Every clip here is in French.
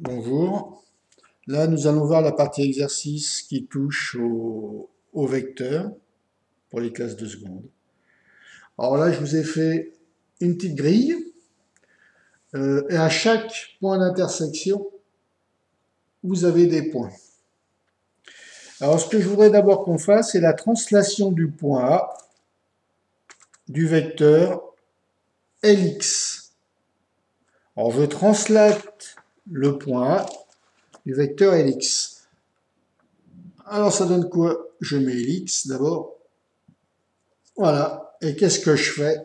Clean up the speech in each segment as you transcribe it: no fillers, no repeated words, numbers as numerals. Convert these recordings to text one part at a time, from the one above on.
Bonjour. Là, nous allons voir la partie exercice qui touche au vecteur pour les classes de seconde. Alors là, je vous ai fait une petite grille et à chaque point d'intersection, vous avez des points. Alors, ce que je voudrais d'abord qu'on fasse, c'est la translation du point A du vecteur Lx. Alors, je translate le point A du vecteur Lx. Alors, ça donne quoi? Je mets Lx d'abord. Voilà. Et qu'est-ce que je fais?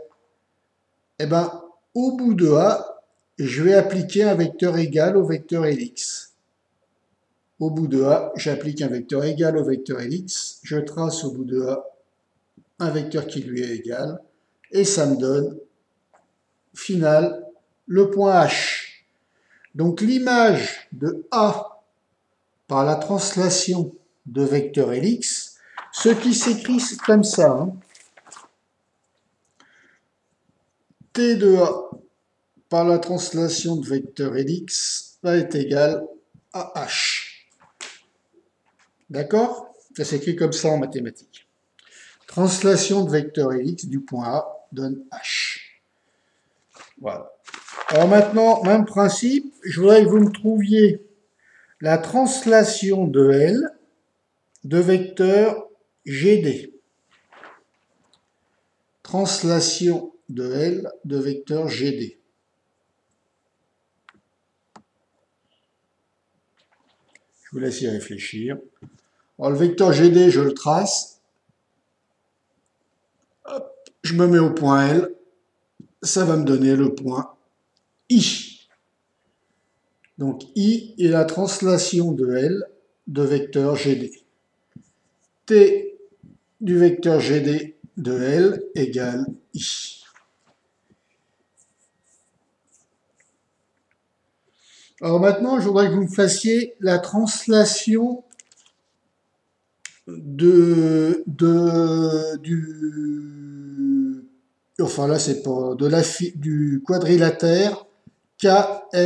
Eh bien, au bout de A, je vais appliquer un vecteur égal au vecteur Lx. Au bout de A, j'applique un vecteur égal au vecteur Lx. Je trace au bout de A un vecteur qui lui est égal. Et ça me donne, final, le point H. Donc l'image de A par la translation de vecteur Lx, ce qui s'écrit comme ça, hein. T de A par la translation de vecteur Lx va être égal à H. D'accord? Ça s'écrit comme ça en mathématiques. Translation de vecteur Lx du point A donne H. Voilà. Alors maintenant, même principe, je voudrais que vous me trouviez la translation de L de vecteur GD. Translation de L de vecteur GD. Je vous laisse y réfléchir. Alors, le vecteur GD, je le trace. Hop, je me mets au point L. Ça va me donner le point I. Donc I est la translation de L de vecteur GD. T du vecteur GD de L égale I. Alors maintenant, je voudrais que vous me fassiez la translation enfin là c'est pas du quadrilatère KLPO,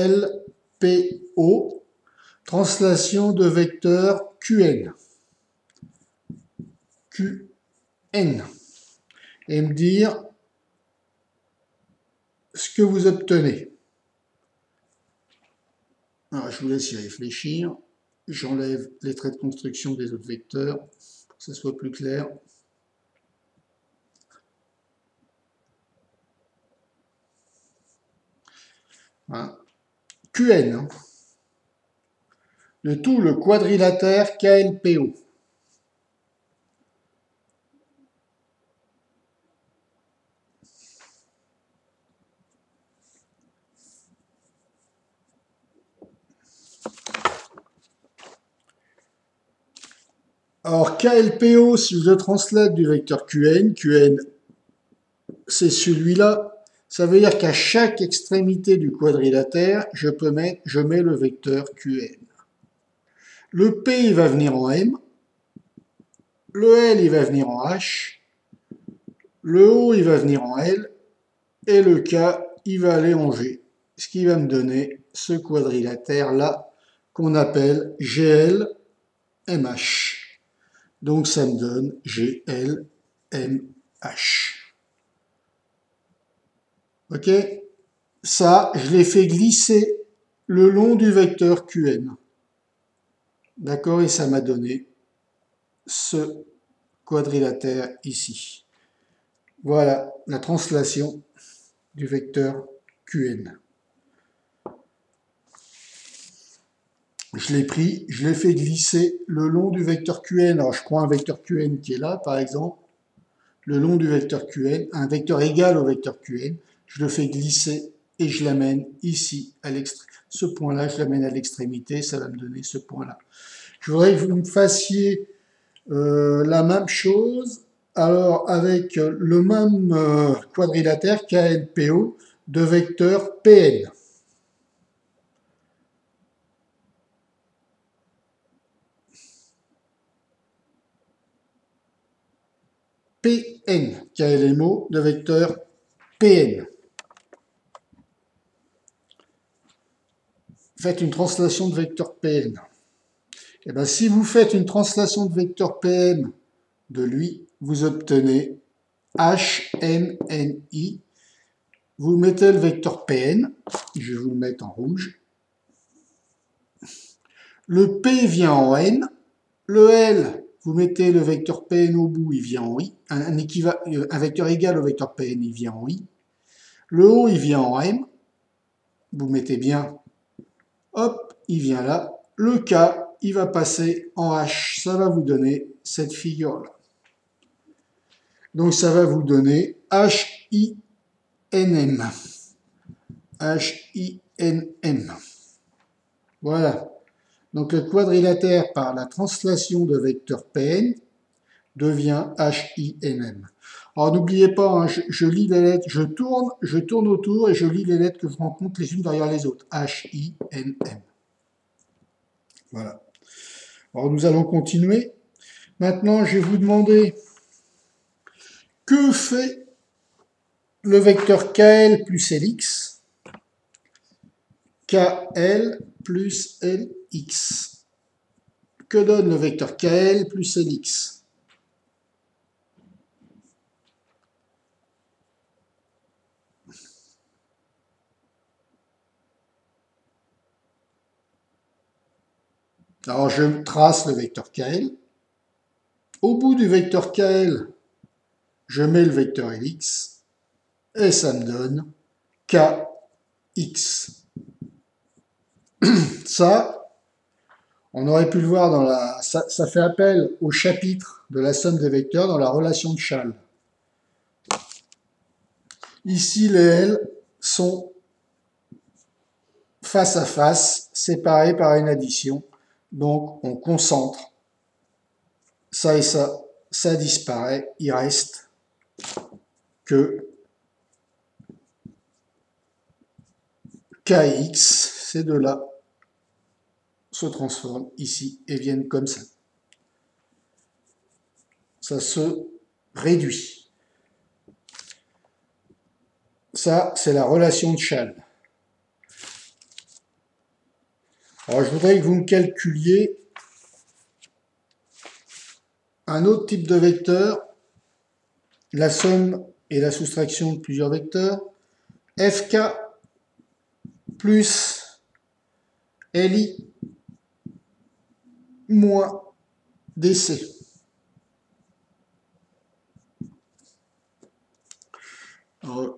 translation de vecteur QN. QN. Et me dire ce que vous obtenez. Alors, je vous laisse y réfléchir. J'enlève les traits de construction des autres vecteurs pour que ce soit plus clair. Voilà. QN, hein, de tout le quadrilatère KLPO. Alors KLPO, si je le translate du vecteur QN, QN c'est celui-là, ça veut dire qu'à chaque extrémité du quadrilatère, je mets le vecteur QN. Le P, il va venir en M, le L, il va venir en H, le O, il va venir en L, et le K, il va aller en G, ce qui va me donner ce quadrilatère-là qu'on appelle GLMH. Donc ça me donne GLMH. Ok? Ça, je l'ai fait glisser le long du vecteur QN. D'accord? Et ça m'a donné ce quadrilatère ici. Voilà la translation du vecteur QN. Je l'ai pris, je l'ai fait glisser le long du vecteur QN. Alors je prends un vecteur QN qui est là, par exemple, le long du vecteur QN, un vecteur égal au vecteur QN, je le fais glisser et je l'amène ici à l'extrémité. Ce point-là, je l'amène à l'extrémité, ça va me donner ce point-là. Je voudrais que vous me fassiez la même chose, alors avec le même quadrilatère KLPO de vecteur PN. PN, KLMO de vecteur PN. faites une translation de vecteur Pn. Et bien, si vous faites une translation de vecteur Pn de lui, vous obtenez HNNI. Vous mettez le vecteur Pn, je vais vous le mettre en rouge. Le P vient en N, le L, vous mettez le vecteur Pn au bout, il vient en I. Un vecteur égal au vecteur Pn, il vient en I. Le O, il vient en M. Vous mettez bien, hop, il vient là. Le K, il va passer en H. Ça va vous donner cette figure-là. Donc ça va vous donner HINM. HINM. Voilà. Donc le quadrilatère par la translation de vecteur Pn devient HINM. Alors n'oubliez pas, hein, je lis les lettres, je tourne autour et je lis les lettres que je rencontre les unes derrière les autres. HINM. Voilà. Alors nous allons continuer. Maintenant, je vais vous demander que fait le vecteur KL plus LX. KL plus LX. Que donne le vecteur KL plus LX? Alors je trace le vecteur KL. Au bout du vecteur KL, je mets le vecteur LX et ça me donne KX. Ça, on aurait pu le voir dans la... Ça fait appel au chapitre de la somme des vecteurs dans la relation de Chasles. Ici, les L sont face à face, séparés par une addition. Donc, on concentre ça et ça disparaît. Il reste que KX, ces deux-là se transforment ici et viennent comme ça. Ça se réduit. Ça, c'est la relation de Chasles. Alors, je voudrais que vous me calculiez un autre type de vecteur, la somme et la soustraction de plusieurs vecteurs, FK plus LI moins DC. Alors,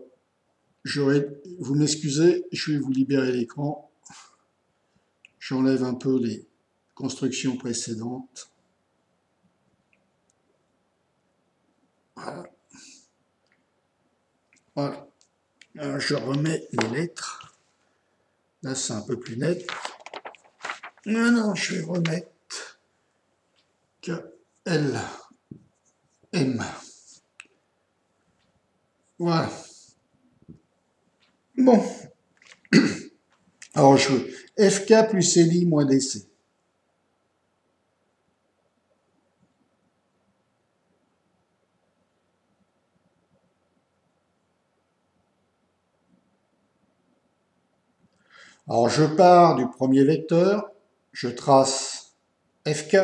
vous m'excusez, je vais vous libérer l'écran. J'enlève un peu les constructions précédentes. Voilà. Voilà. Alors, je remets les lettres. Là, c'est un peu plus net. Non, je vais remettre K, L, M. Voilà. Bon. Alors, je veux FK plus LI moins DC. Alors, je pars du premier vecteur, je trace FK,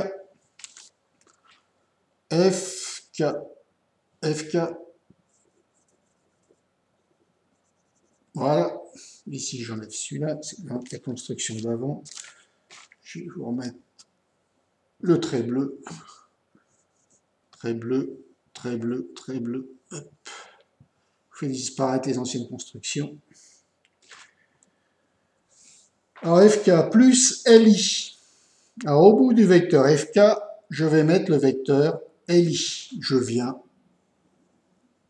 FK, FK. Voilà. Ici, j'enlève celui-là, c'est la construction d'avant. Je vais vous remettre le trait bleu. Trait bleu, trait bleu, trait bleu. Hop. Je fais disparaître les anciennes constructions. Alors, FK plus LI. Alors, au bout du vecteur FK, je vais mettre le vecteur LI. Je viens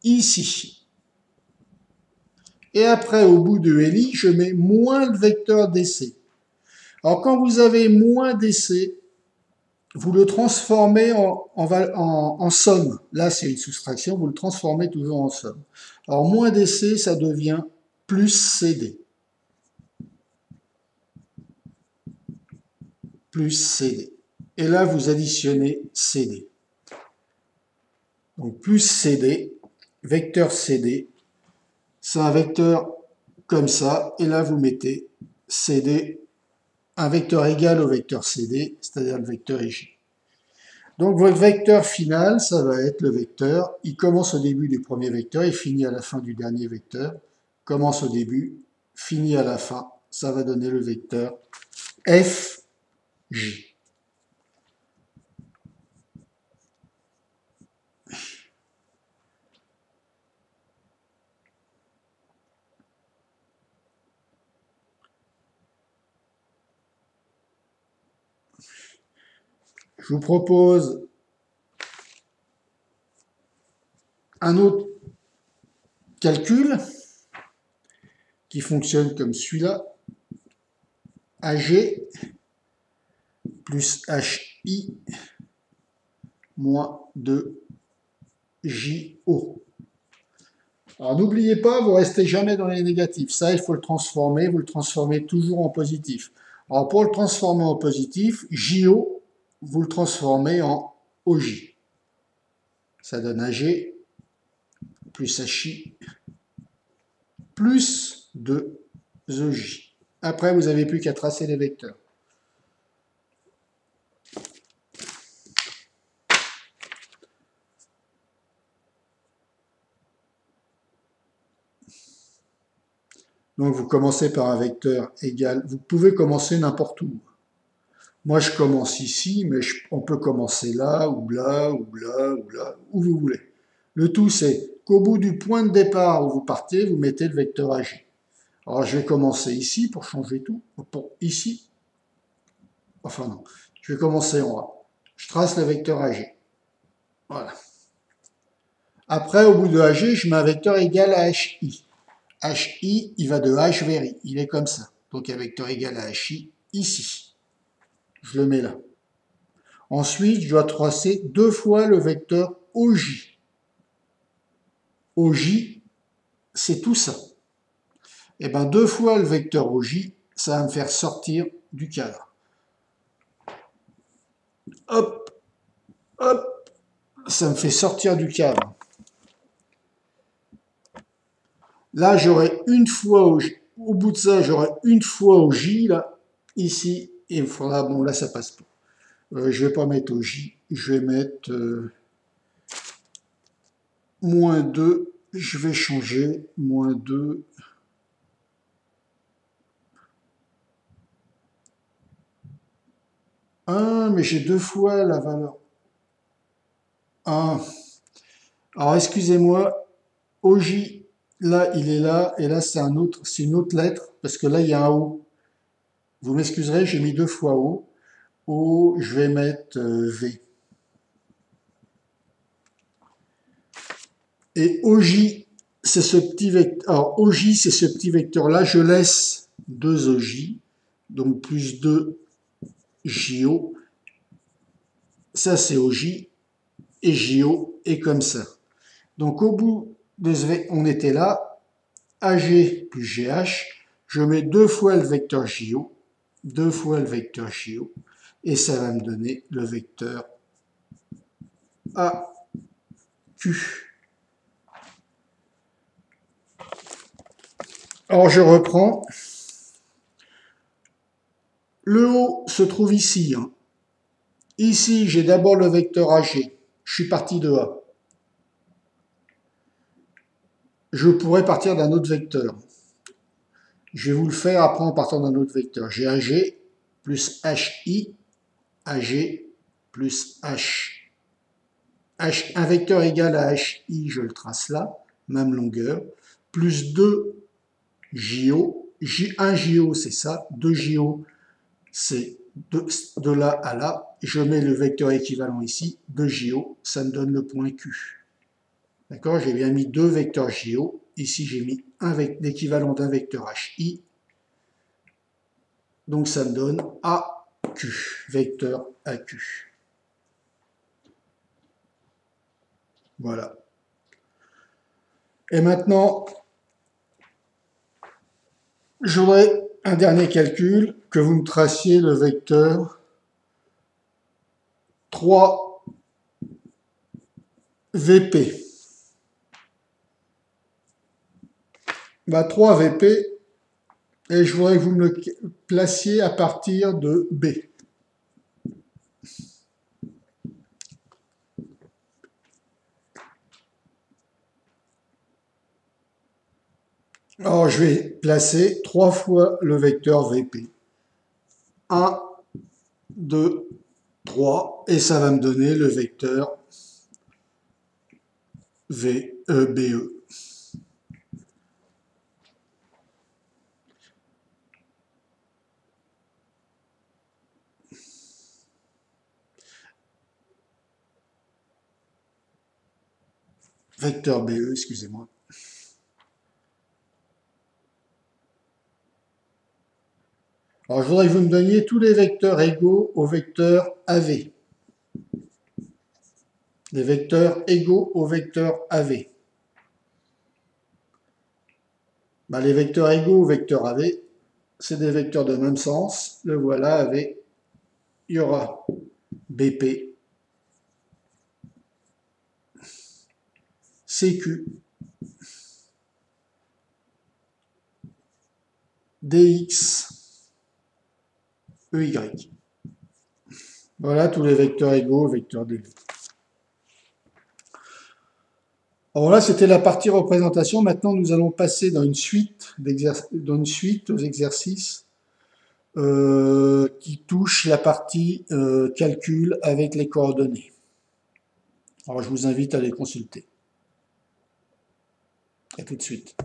ici. Et après, au bout de LI, je mets moins le vecteur DC. Alors, quand vous avez moins DC, vous le transformez en somme. Là, c'est une soustraction, vous le transformez toujours en somme. Alors, moins DC, ça devient plus CD. Plus CD. Et là, vous additionnez CD. Donc, plus CD, vecteur CD, c'est un vecteur comme ça, et là, vous mettez CD un vecteur égal au vecteur CD, c'est-à-dire le vecteur EJ. Donc votre vecteur final, ça va être le vecteur, il commence au début du premier vecteur, il finit à la fin du dernier vecteur, commence au début, finit à la fin, ça va donner le vecteur FJ. Je vous propose un autre calcul qui fonctionne comme celui-là. AG plus HI moins 2JO. Alors n'oubliez pas, vous restez jamais dans les négatifs. Ça, il faut le transformer. Vous le transformez toujours en positif. Alors pour le transformer en positif, JO, vous le transformez en OJ. Ça donne AG plus HI plus 2EJ. Après, vous n'avez plus qu'à tracer les vecteurs. Donc vous commencez par un vecteur égal. Vous pouvez commencer n'importe où. Moi, je commence ici, mais on peut commencer là, ou là, ou là, ou là, où vous voulez. Le tout, c'est qu'au bout du point de départ où vous partez, vous mettez le vecteur AG. Alors, je vais commencer ici pour changer tout. Pour ici. Enfin, non. Je vais commencer en A. Je trace le vecteur AG. Voilà. Après, au bout de AG, je mets un vecteur égal à HI. HI, il va de H vers I. Il est comme ça. Donc, un vecteur égal à HI ici. Je le mets là. Ensuite, je dois tracer 2 fois le vecteur OJ. OJ, c'est tout ça. Et bien, 2 fois le vecteur OJ, ça va me faire sortir du cadre. Hop, hop, ça me fait sortir du cadre. Là, j'aurai une fois OJ. Au bout de ça, j'aurai une fois OJ, là, ici, et il me faudra, bon, là, ça passe pas. Je vais pas mettre OJ, je vais mettre moins 2, je vais changer, moins 2, mais j'ai 2 fois la valeur 1. Alors, excusez-moi, OJ, là, il est là, et là, c'est une autre lettre, parce que là, il y a un O. Vous m'excuserez, j'ai mis 2 fois O. O, je vais mettre V. Et OJ, c'est ce petit vecteur. Alors, OJ, c'est ce petit vecteur-là. Je laisse 2 OJ, donc plus 2 JO. Ça, c'est OJ, et JO est comme ça. Donc, au bout de ce vecteur, on était là, AG plus GH, je mets 2 fois le vecteur JO, 2 fois le vecteur JO, et ça va me donner le vecteur AQ. Alors je reprends. Le O se trouve ici. Ici, j'ai d'abord le vecteur AG. Je suis parti de A. Je pourrais partir d'un autre vecteur. Je vais vous le faire après en partant d'un autre vecteur. J'ai AG plus HI, AG plus H. Un vecteur égal à HI, je le trace là, même longueur, plus 2 JO. 1 JO, c'est ça. 2 JO, c'est de là à là. Je mets le vecteur équivalent ici, 2 JO, ça me donne le point Q. D'accord? J'ai bien mis 2 vecteurs JO. Ici, j'ai mis l'équivalent d'un vecteur HI. Donc, ça me donne AQ, vecteur AQ. Voilà. Et maintenant, j'aurai un dernier calcul, que vous me traciez le vecteur 3VP. 3VP, Et je voudrais que vous me le placiez à partir de B. Alors, je vais placer 3 fois le vecteur VP. 1, 2, 3, et ça va me donner le vecteur BE. Vecteur BE, excusez-moi. Alors, je voudrais que vous me donniez tous les vecteurs égaux au vecteur AV. Les vecteurs égaux au vecteur AV. Ben, les vecteurs égaux au vecteur AV, c'est des vecteurs de même sens. Le voilà, AV. Il y aura BP, CQ, DX, EY. Voilà tous les vecteurs égaux au vecteur DV. Alors là, c'était la partie représentation. Maintenant, nous allons passer dans une suite aux exercices qui touchent la partie calcul avec les coordonnées. Alors, je vous invite à les consulter. À tout de suite.